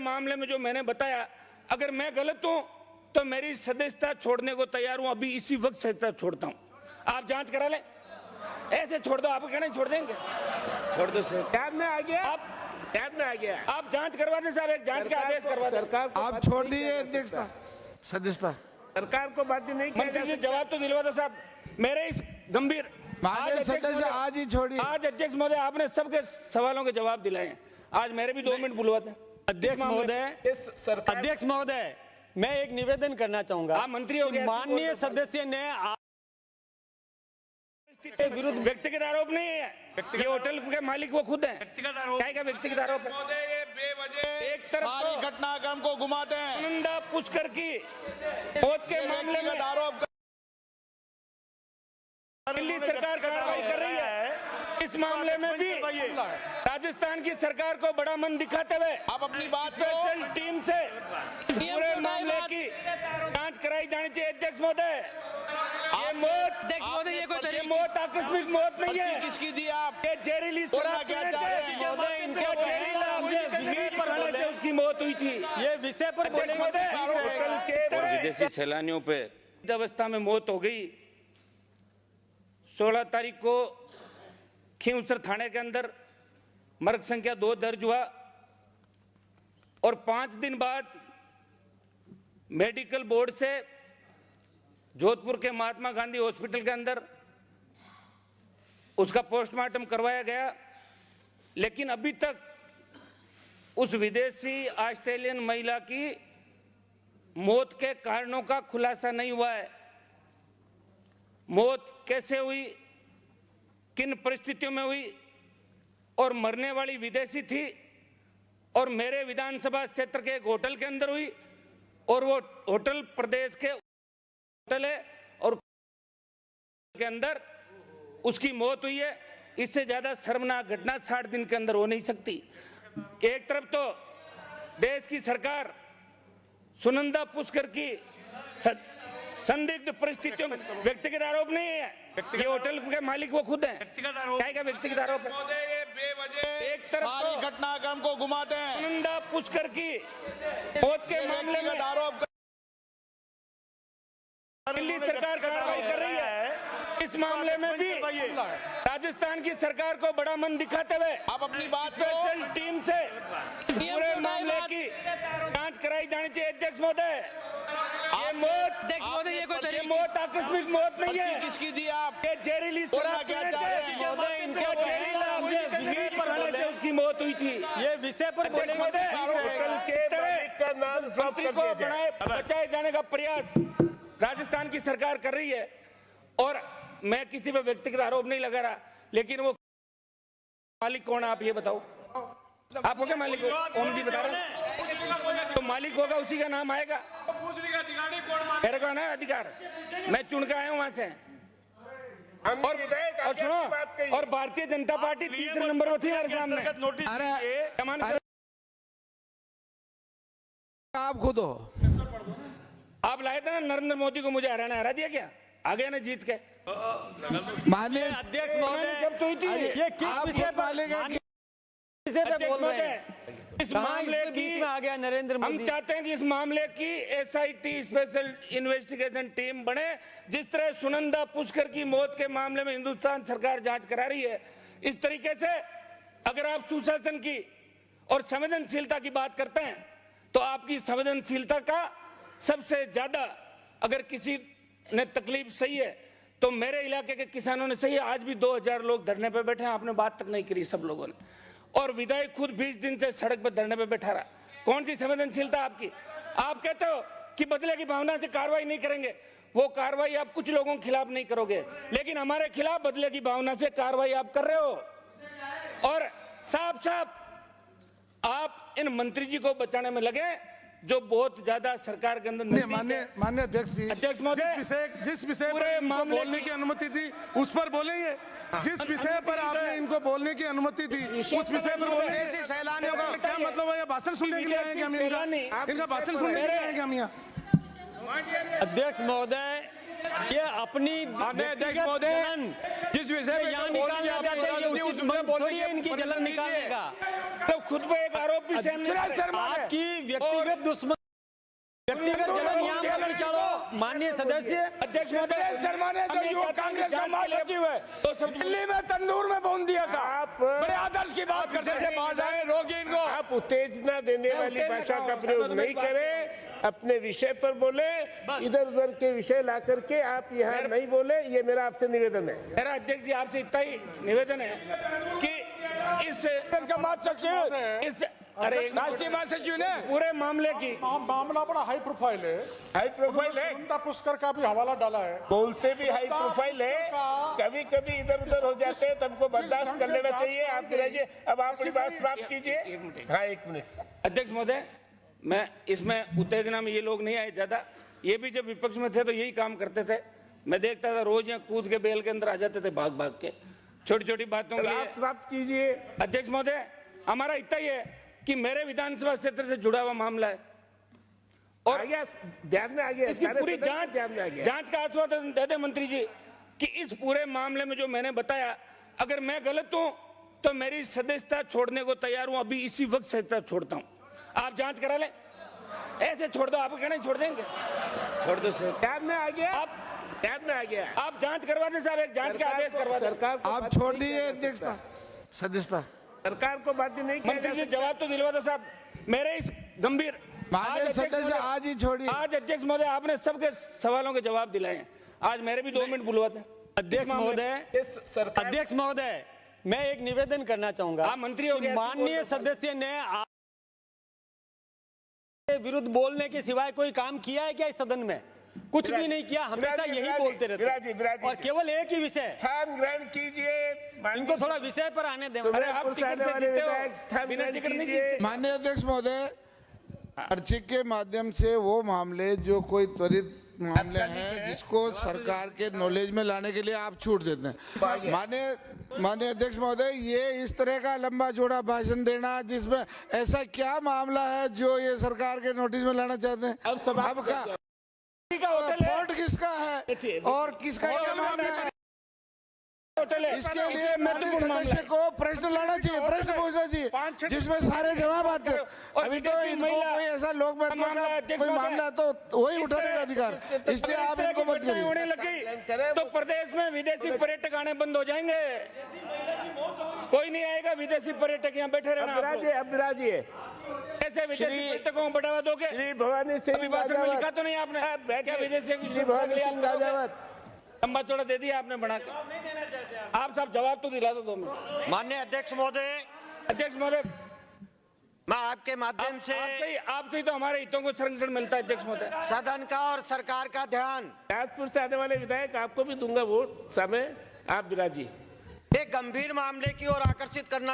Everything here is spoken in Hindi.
मामले में जो मैंने बताया, अगर मैं गलत हूं तो मेरी सदस्यता छोड़ने को तैयार हूं, अभी इसी वक्त सदस्यता छोड़ता हूं। आप जांच करा लें, ऐसे छोड़ दो, आपको कहना छोड़ देंगे, छोड़ दो सर। कैद में आ गया, आप कैद में आ गया। आप जांच करवा दें साहब, एक जांच का आदेश करवा दें। सरकार को आप छोड़ दीजिए अध्यक्षता, सदस्यता। सरकार को बाध्य नहीं किया मंत्री जा जी सकता। जवाब तो दिलवा दो साहब, मेरे इस गंभीर माननीय सदस्य आज ही छोड़िए। आज अध्यक्ष महोदय आपने सबके सवालों के जवाब दिलाए हैं, आज मेरे भी 2 मिनट बुलवाते हैं। अध्यक्ष महोदय, मैं एक निवेदन करना चाहूंगा। आप मंत्री हो गए, माननीय सदस्य ने विरुद्ध व्यक्तिगत आरोप नहीं है, ये होटल के मालिक वो खुद हैं। व्यक्तिगत आरोप, क्या व्यक्तिगत आरोप है? ये बेवजह एक तरफ सारी तो घटनाक्रम को घुमाते हैं। सुनंदा पुष्कर की मौत के मामले में आरोप दिल्ली सरकार कार्रवाई कर रही है, इस मामले में भी राजस्थान की सरकार को बड़ा मन दिखाते हुए आप अपनी बात स्पेशल टीम से इस पूरे मामले की जांच कराई जानी चाहिए। अध्यक्ष महोदय, ये मौत आकस्मिक मौत नहीं है, किसकी दी आप? ये जहरीली शराब क्या पीने चाह रहे हैं? से महोदय, इनके उसकी मौत हुई थी। ये विषय पर बोलेंगे तो ठीक रहेगा। और विदेशी सैलानियों पे अवस्था में मौत हो गई। 16 तारीख को खींवसर थाने के अंदर मर्ग संख्या 2 दर्ज हुआ और 5 दिन बाद मेडिकल बोर्ड से जोधपुर के महात्मा गांधी हॉस्पिटल के अंदर उसका पोस्टमार्टम करवाया गया, लेकिन अभी तक उस विदेशी ऑस्ट्रेलियन महिला की मौत के कारणों का खुलासा नहीं हुआ है। मौत कैसे हुई, किन परिस्थितियों में हुई और मरने वाली विदेशी थी और मेरे विधानसभा क्षेत्र के एक होटल के अंदर हुई और वो होटल प्रदेश के होटल है और के अंदर उसकी मौत हुई है। इससे ज्यादा शर्मनाक घटना 60 दिन के अंदर हो नहीं सकती। एक तरफ तो देश की सरकार सुनंदा पुष्कर की संदिग्ध परिस्थितियों में, व्यक्तिगत आरोप नहीं है, ये होटल के मालिक वो खुद हैं। व्यक्तिगत आरोप, क्या व्यक्तिगत आरोप है? ये बेवजह एक तरफ सारी तो घटनाक्रम को घुमाते हैं। सुनंदा पुष्कर की मौत के मामले में आरोप दिल्ली सरकार कार्रवाई कर रही है, इस मामले में भी राजस्थान की सरकार को बड़ा मन दिखाते हुए आप अपनी बात स्पेशल टीम से इस पूरे मामले की जांच कराई जानी चाहिए। अध्यक्ष महोदय, ये मौत आकस्मिक मौत नहीं है, किसकी दी आप? ये जहरीली शराब क्या पीने चाह रहे हैं? से महोदय, इनके उसकी मौत हुई थी। ये विषय पर बोलेंगे तो ठीक रहेगा। मंत्री को बचाए जाने का प्रयास राजस्थान की सरकार कर रही है और मैं किसी पे व्यक्तिगत आरोप नहीं लगा रहा, लेकिन वो मालिक कौन है आप ये बताओ। आप हो क्या मालिक? ओम जी बता रहे हैं, तो मालिक होगा उसी का नाम आएगा। मेरे को ना अधिकार, मैं चुन के आया हूं वहां से। और सुनो, और भारतीय जनता पार्टी तीसरे नंबर पर थी हमारे सामने। अरे आप खुद हो, आप लाए थे ना नरेंद्र मोदी को, मुझे हरा दिया क्या? आ गया ना जीत के। माननीय अध्यक्ष महोदय, जब तो हुई थी ये किस आप विषय पर मानेंगे कि बोल रहे हैं? इस मामले की बीच में आ गया नरेंद्र हम मोदी। चाहते हैं कि इस मामले की SIT स्पेशल इन्वेस्टिगेशन टीम बने। जिस तरह सुनंदा पुष्कर की मौत के मामले में हिंदुस्तान सरकार जांच करा रही है, इस तरीके से अगर आप सुशासन की और संवेदनशीलता की बात करते हैं तो आपकी संवेदनशीलता का सबसे ज्यादा अगर किसी ने तकलीफ सही है तो मेरे इलाके के किसानों ने सही है। आज भी 2000 लोग धरने पे बैठे हैं, आपने बात तक नहीं करी सब लोगों ने, और विधायक खुद 20 दिन से सड़क पर धरने पे बैठा रहा। कौन सी संवेदनशीलता आपकी? आप कहते हो कि बदले की भावना से कार्रवाई नहीं करेंगे, वो कार्रवाई आप कुछ लोगों के खिलाफ नहीं करोगे, लेकिन हमारे खिलाफ बदले की भावना से कार्रवाई आप कर रहे हो। और साफ साफ आप इन मंत्री जी को बचाने में लगे जो बहुत ज्यादा सरकार के अंदर माननीय अध्यक्ष जी, अध्यक्ष महोदय, जिस विषय पर इनको बोलने की अनुमति थी उस पर बोलेंगे। जिस विषय पर आपने इनको बोलने की अनुमति दी उस विषय पर बोलेंगे। विदेशी सैलानियों का क्या मतलब है? ये भाषण सुनने के लिए आए क्या हम? इनका भाषण सुनने के लिए आए क्या हम यहाँ? अध्यक्ष महोदय, ये अपनी अध्यक्ष महोदय जिस विषय पे यहाँ निकालना चाहते हैं, ये उचित मंच थोड़ी है इनकी जलन निकालने का। तो खुद पे एक आरोप भी सहन आपकी व्यक्तिगत दुश्मन, व्यक्तिगत जलन यहाँ पर निकालो। माननीय सदस्य अध्यक्ष महोदय शर्मा ने जो युवा कांग्रेस का महासचिव है तो दिल्ली में तंदूर में भून दिया था। आप बड़े आदर्श की बात करते थे, बाहर जाए रोकी इनको। आप उत्तेजना देने वाली भाषा का प्रयोग नहीं करें, अपने विषय पर बोले, इधर उधर के विषय ला करके आप यहाँ नहीं बोले, ये मेरा आपसे निवेदन है। मेरा अध्यक्ष जी आपसे इतना ही निवेदन है कि इस का महासचिव इस अरे राष्ट्रीय महासचिव ने पूरे मामले की मामला बड़ा हाई प्रोफाइल है। हाई प्रोफाइल है, सुनंदा पुष्कर का भी हवाला डाला है। बोलते भी हाई प्रोफाइल है, कभी कभी इधर उधर हो जाते हैं, तब को बर्दाश्त कर लेना चाहिए। आप गिराइए, अब आप अपनी बात समाप्त कीजिए। हाँ, एक मिनट। अध्यक्ष महोदय, मैं इसमें उत्तेजना में ये लोग नहीं आए ज्यादा, ये भी जब विपक्ष में थे तो यही काम करते थे। मैं देखता था रोज यहाँ कूद के बेल के अंदर आ जाते थे भाग भाग के, छोटी छोटी बातों के आप लिए। समाप्त कीजिए। अध्यक्ष महोदय, हमारा इतना ही है कि मेरे विधानसभा क्षेत्र से जुड़ा हुआ मामला है और आ गया, ध्यान में आ गया, इसकी सारे पूरी सदस्य ध्यान में आ गया। जांच का आश्वासन दे दे मंत्री जी कि इस पूरे मामले में जो मैंने बताया, अगर मैं गलत हूं तो मेरी सदस्यता छोड़ने को तैयार हूं, अभी इसी वक्त सदस्यता छोड़ता हूं। आप जांच करा लें, ऐसे छोड़ दो, आपको कहना छोड़ देंगे, छोड़ दो सर। ध्यान में आ गया, आप ध्यान में आ गया। आप जांच करवा दें साहब, एक जांच का आदेश करवा दें। सरकार को आप बात छोड़ नहीं दीजिए किया जा अध्यक्षता, सकता। सदस्यता। सरकार को बाध्य नहीं किया मंत्री जा जी सकता। जवाब तो दिलवा दो साहब मेरे इस गंभीर। माननीय अध्यक्ष सदस्य महोदय, आज ही छोड़िए। आज अध्यक्ष महोदय आपने सबके सवालों के जवाब दिलाए हैं, आज मेरे भी 2 मिनट बुलवाते हैं। अध्यक्ष महोदय, इस सरकार अध्यक्ष महोदय, मैं एक निवेदन करना चाहूंगा। आप मंत्री हो कि गए, माननीय सदस्य ने आपके विरुद्ध बोलने के सिवाय कोई काम किया है क्या इस सदन में? कुछ भी नहीं किया, हमेशा यही बोलते रहते हैं और केवल एक ही विषय। स्थान ग्रहण कीजिए। इनको थोड़ा विषय पर आने दें। अरे आप टिकट से जीते हो, बिना टिकट नहीं जीते। माननीय अध्यक्ष महोदय, पर्ची के माध्यम से वो मामले जो कोई त्वरित मामले हैं जिसको सरकार के नॉलेज में लाने के लिए आप छूट देते हैं। माननीय अध्यक्ष महोदय, ये इस तरह का लंबा चौड़ा भाषण देना जिसमें ऐसा क्या मामला है जो ये सरकार के नोटिस में लाना चाहते हैं? अब का फॉल्ट किसका है और किसका क्या मामला है? इसके लिए महत्वपूर्ण सदस्य को प्रश्न लाना चाहिए, प्रश्न पूछना चाहिए जिसमें सारे जवाब आते हैं। अभी तो इनको कोई ऐसा लोक महत्व का कोई मामला तो वही उठाने का अधिकार, इसलिए आप इनको मत करिए। होने लगी तो प्रदेश में विदेशी पर्यटक आने बंद हो जाएंगे, कोई नहीं आएगा विदेशी पर्यटक, यहाँ बैठे रहना। अब विराजिए। ऐसे विदेशी पर्यटकों को बढ़ावा दोगे? श्री भवानी सिंह अभी भाषण में राजावत, लिखा तो नहीं आपने क्या विदेशी श्री भवानी सिंह राजावत, लंबा चौड़ा दे दिया आपने बना के। आप सब जवाब तो दिला दो 2 मिनट। माननीय अध्यक्ष महोदय, अध्यक्ष महोदय, मैं आपके माध्यम से आपसे ही तो हमारे हितों को संरक्षण मिलता है। अध्यक्ष महोदय, सदन का और सरकार का ध्यान, ताजपुर से आने वाले विधायक आपको भी दूंगा वोट समय, आप विराजिए। एक गंभीर मामले की ओर आकर्षित करना